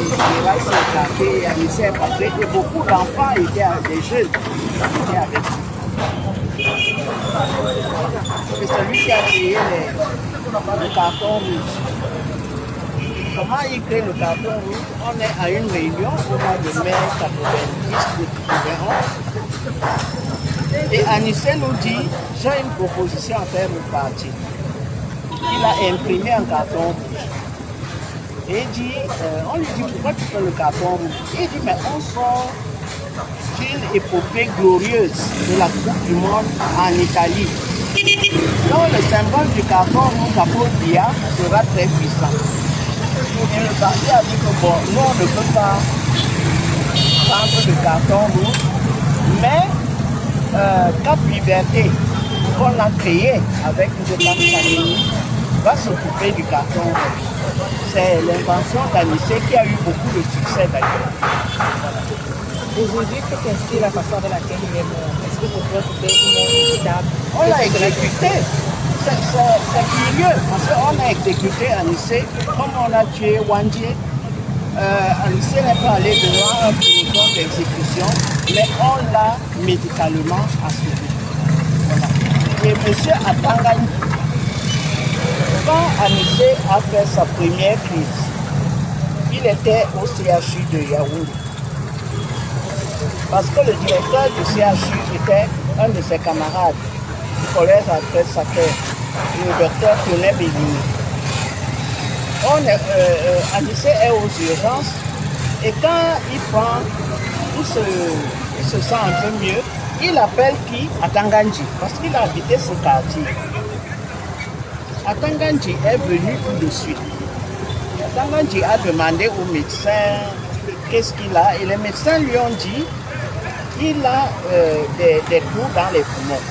général s'est éclaté, Anissé est passé et beaucoup d'enfants étaient des jeunes étaient avec lui. C'est celui qui a créé le carton rouge. Comment il crée le carton rouge? On est à une réunion au mois de mai 90 de 91. Et Anissé nous dit, j'ai une proposition à faire au parti. Il a imprimé un carton rouge. Et il dit, on lui dit, pourquoi tu fais le carton rouge? Il dit, mais on sort d'une épopée glorieuse de la Coupe du Monde en Italie. Donc le symbole du carton rouge à Paul Biya sera très puissant. Et le parti a dit que bon, nous on ne peut pas prendre le carton rouge, mais Cap Liberté, qu'on a créé avec M. Kamsaleni, va s'occuper du carton rouge. C'est l'invention d'Anissé qui a eu beaucoup de succès d'ailleurs. Aujourd'hui, qu'est-ce qui est la façon de laquelle il est mort? Est-ce que pour toi c'était inévitable? On l'a exécuté. C'est curieux parce qu'on a exécuté Anissé comme on a tué Wandje. Anissé n'est pas allé devant un peloton d'exécution, mais on l'a médicalement assuré. Voilà. Et M. Atangani, quand Anissé a fait sa première crise, il était au CHU de Yaoundé. Parce que le directeur du CHU était un de ses camarades du collège Alfred Sacker, le docteur Tonnet Bévigny. Anissé est aux urgences et quand il se sent un peu mieux, il appelle qui? Atangandji, parce qu'il a habité ce quartier. Atangandji est venu tout de suite. Atangandji a demandé au médecin qu'est-ce qu'il a et les médecins lui ont dit qu'il a des trous dans les poumons.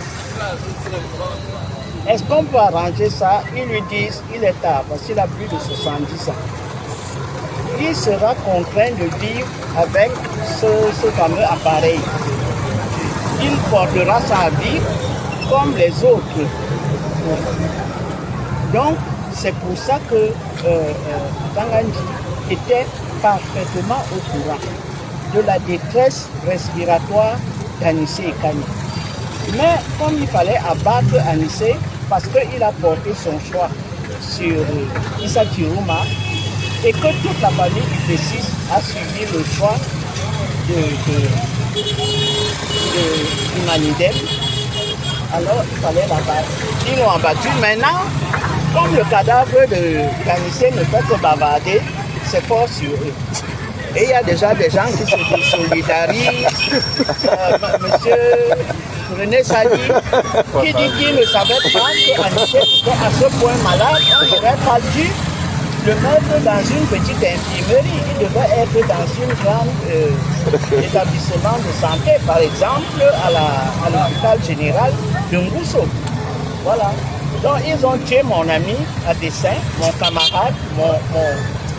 Est-ce qu'on peut arranger ça? Ils lui disent il est tard parce qu'il a plus de 70 ans. Il sera contraint de vivre avec ce fameux appareil. Il portera sa vie comme les autres. Donc, c'est pour ça que Atangandji était parfaitement au courant de la détresse respiratoire d'Anissé Ekani. Mais comme il fallait abattre Anissé, parce qu'il a porté son choix sur Issa Chirouma, et que toute la famille du P6 a suivi le choix du Manidem, alors il fallait l'abattre. Ils l'ont abattu. Maintenant, comme le cadavre d'Anissé ne fait que bavarder, c'est fort sur eux. Et il y a déjà des gens qui se désolidarisent. Monsieur René Sadi, qui dit qu'il ne savait pas qu'Anissé était à ce point malade, on n'aurait pas dû le mettre dans une petite infirmerie. Il devait être dans une grande établissement de santé, par exemple à l'hôpital général de Ngousso. Voilà. Donc ils ont tué mon ami à dessein, mon camarade,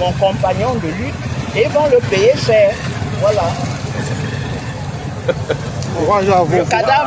mon compagnon de lutte, et ils vont le payer cher. Voilà. Courage à vous. Le cadavre